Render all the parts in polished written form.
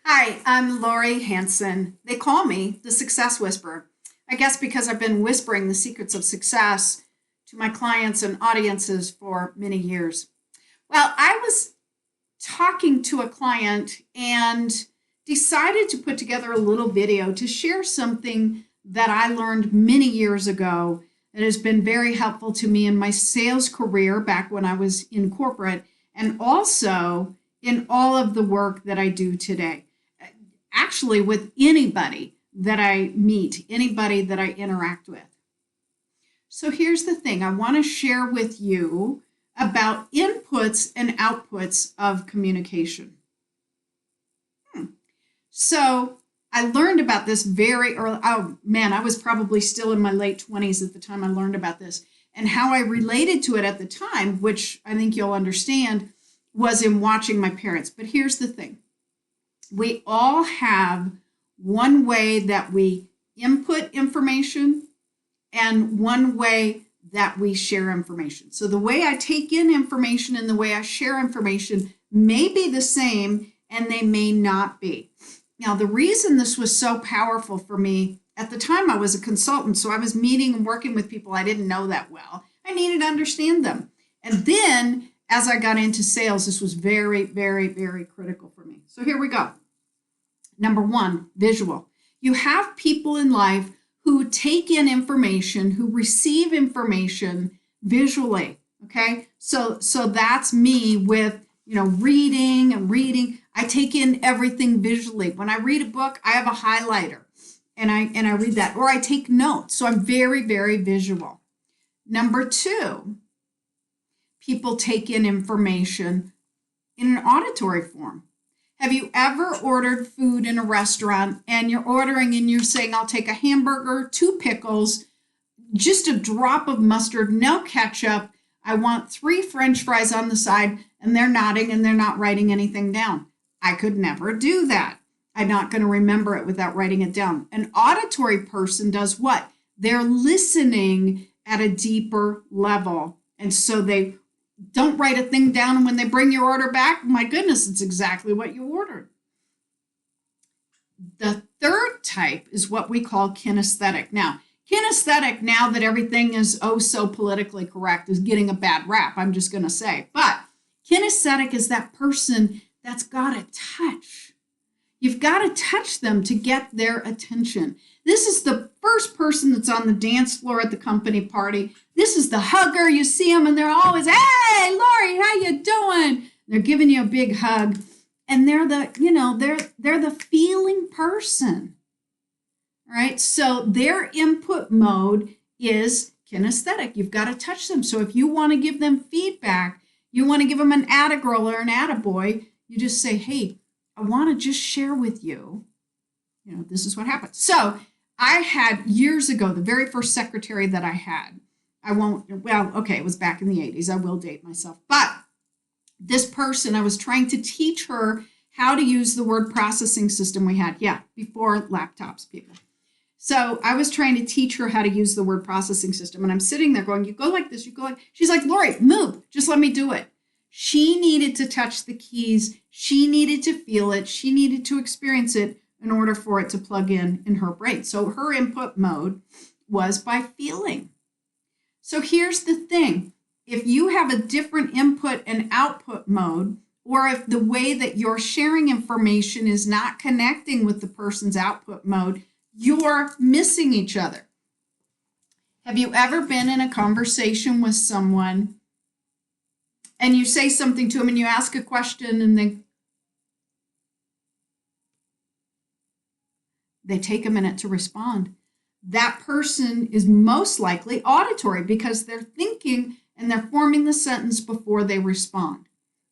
Hi, I'm Lori Hanson. They call me the Success Whisperer. I guess because I've been whispering the secrets of success to my clients and audiences for many years. Well, I was talking to a client and decided to put together a little video to share something that I learned many years ago that has been very helpful to me in my sales career back when I was in corporate and also in all of the work that I do today. Actually, with anybody that I meet, anybody that I interact with. So here's the thing I want to share with you about inputs and outputs of communication. So I learned about this very early. Oh man, I was probably still in my late 20s at the time I learned about this. And how I related to it at the time, which I think you'll understand, was in watching my parents. But here's the thing. We all have one way that we input information and one way that we share information. So the way I take in information and the way I share information may be the same and they may not be. Now, the reason this was so powerful for me, at the time I was a consultant, so I was meeting and working with people I didn't know that well. I needed to understand them. And then as I got into sales, this was very, very, very critical for me. So here we go. Number one, visual. You have people in life who take in information, who receive information visually. Okay. So that's me with, reading and reading. I take in everything visually. When I read a book, I have a highlighter and I read that, or I take notes. So I'm very, very visual. Number two, people take in information in an auditory form. Have you ever ordered food in a restaurant and you're ordering and you're saying, I'll take a hamburger, 2 pickles, just a drop of mustard, no ketchup. I want 3 French fries on the side, and they're nodding and they're not writing anything down. I could never do that. I'm not going to remember it without writing it down. An auditory person does what? They're listening at a deeper level. And so they don't write a thing down, and when they bring your order back, my goodness, it's exactly what you ordered. The third type is what we call kinesthetic. Now, kinesthetic, now that everything is oh so politically correct, is getting a bad rap, I'm just going to say. But kinesthetic is that person that's got to touch. You've got to touch them to get their attention. This is the first person that's on the dance floor at the company party. This is the hugger. You see them and they're always, hey, Lori, how you doing? They're giving you a big hug. And they're they're the feeling person. All right. So their input mode is kinesthetic. You've got to touch them. So if you want to give them feedback, you want to give them an attagirl or an attaboy, you just say, hey, I want to just share with you, this is what happened. So I had years ago, the very first secretary that I had, it was back in the 80s. I will date myself. But this person, I was trying to teach her how to use the word processing system we had. Yeah, before laptops, people. So I was trying to teach her how to use the word processing system. And I'm sitting there going, you go like this, you go like, she's like, Lori, move, just let me do it. She needed to touch the keys. She needed to feel it. She needed to experience it in order for it to plug in her brain. So her input mode was by feeling. So here's the thing. If you have a different input and output mode, or if the way that you're sharing information is not connecting with the person's output mode, you're missing each other. Have you ever been in a conversation with someone and you say something to them and you ask a question and they take a minute to respond? That person is most likely auditory because they're thinking and they're forming the sentence before they respond.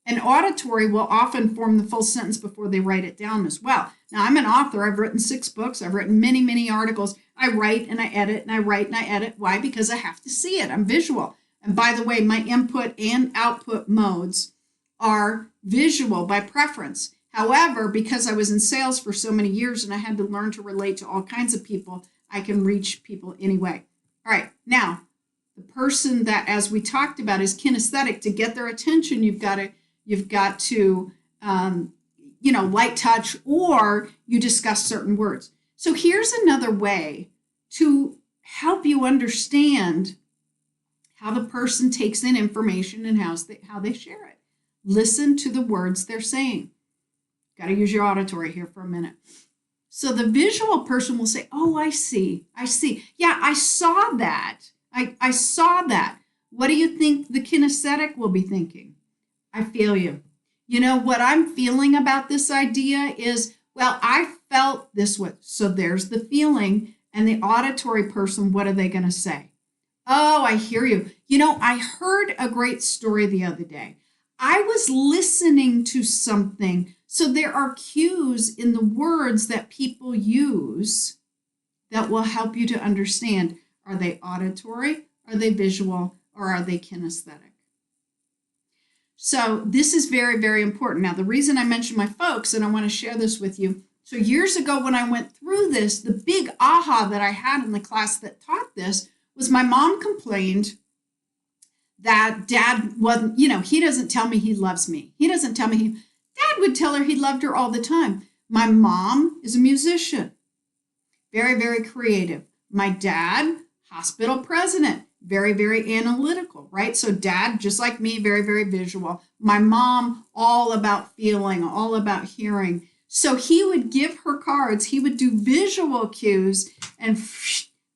And auditory will often form the full sentence before they write it down as well. Now, I'm an author. I've written 6 books. I've written many, many articles. I write and I edit and I write and I edit. Why? Because I have to see it. I'm visual. And by the way, my input and output modes are visual by preference. However, because I was in sales for so many years and I had to learn to relate to all kinds of people, I can reach people anyway. All right, now, the person that, as we talked about, is kinesthetic. To get their attention, you've got to light touch, or you discuss certain words. So here's another way to help you understand how the person takes in information and how they share it. Listen to the words they're saying. Got to use your auditory here for a minute. So the visual person will say, oh, I see. Yeah, I saw that. I saw that. What do you think the kinesthetic will be thinking? I feel you. What I'm feeling about this idea is, well, I felt this way. So there's the feeling. And the auditory person, what are they going to say? Oh, I hear you. I heard a great story the other day. I was listening to something. So there are cues in the words that people use that will help you to understand. Are they auditory? Are they visual? Or are they kinesthetic? So this is very, very important. Now, the reason I mentioned my folks, and I want to share this with you. So years ago when I went through this, the big aha that I had in the class that taught this was my mom complained that dad wasn't, he doesn't tell me he loves me. He doesn't tell me Dad would tell her he loved her all the time. My mom is a musician, very, very creative. My dad, hospital president, very, very analytical, right? So dad, just like me, very, very visual. My mom, all about feeling, all about hearing. So he would give her cards. He would do visual cues and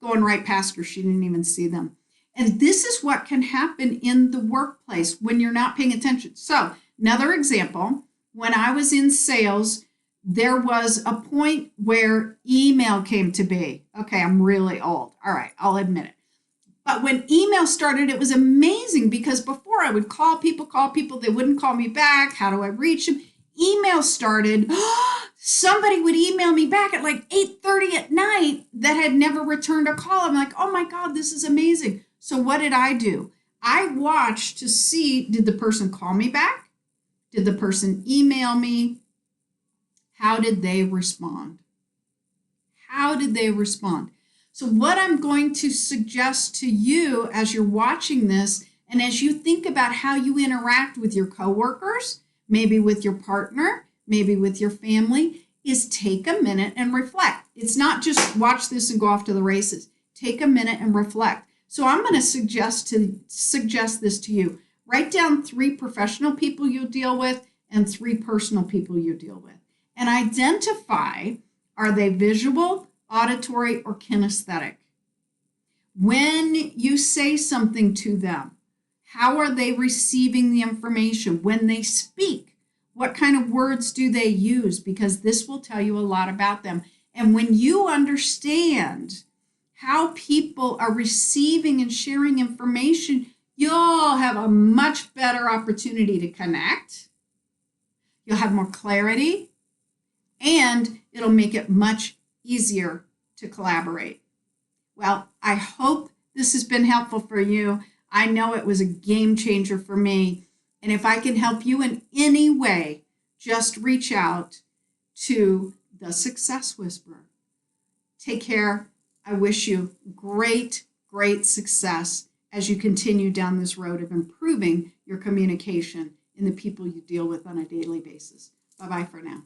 going right past her. She didn't even see them. And this is what can happen in the workplace when you're not paying attention. So another example, when I was in sales, there was a point where email came to be. Okay, I'm really old. All right, I'll admit it. But when email started, it was amazing because before I would call people, they wouldn't call me back. How do I reach them? Email started. Somebody would email me back at like 8:30 at night that had never returned a call. I'm like, oh my God, this is amazing. So what did I do? I watched to see, did the person call me back? Did the person email me? How did they respond? How did they respond? So what I'm going to suggest to you as you're watching this and as you think about how you interact with your coworkers, maybe with your partner, maybe with your family, is take a minute and reflect. It's not just watch this and go off to the races. Take a minute and reflect. So I'm going to suggest this to you. Write down 3 professional people you deal with and 3 personal people you deal with. And identify, are they visual, auditory, or kinesthetic? When you say something to them, how are they receiving the information? When they speak, what kind of words do they use? Because this will tell you a lot about them. And when you understand how people are receiving and sharing information, you'll have a much better opportunity to connect. You'll have more clarity, and it'll make it much easier to collaborate. Well, I hope this has been helpful for you. I know it was a game changer for me. And if I can help you in any way, just reach out to the Success Whisperer. Take care. I wish you great, great success as you continue down this road of improving your communication in the people you deal with on a daily basis. Bye-bye for now.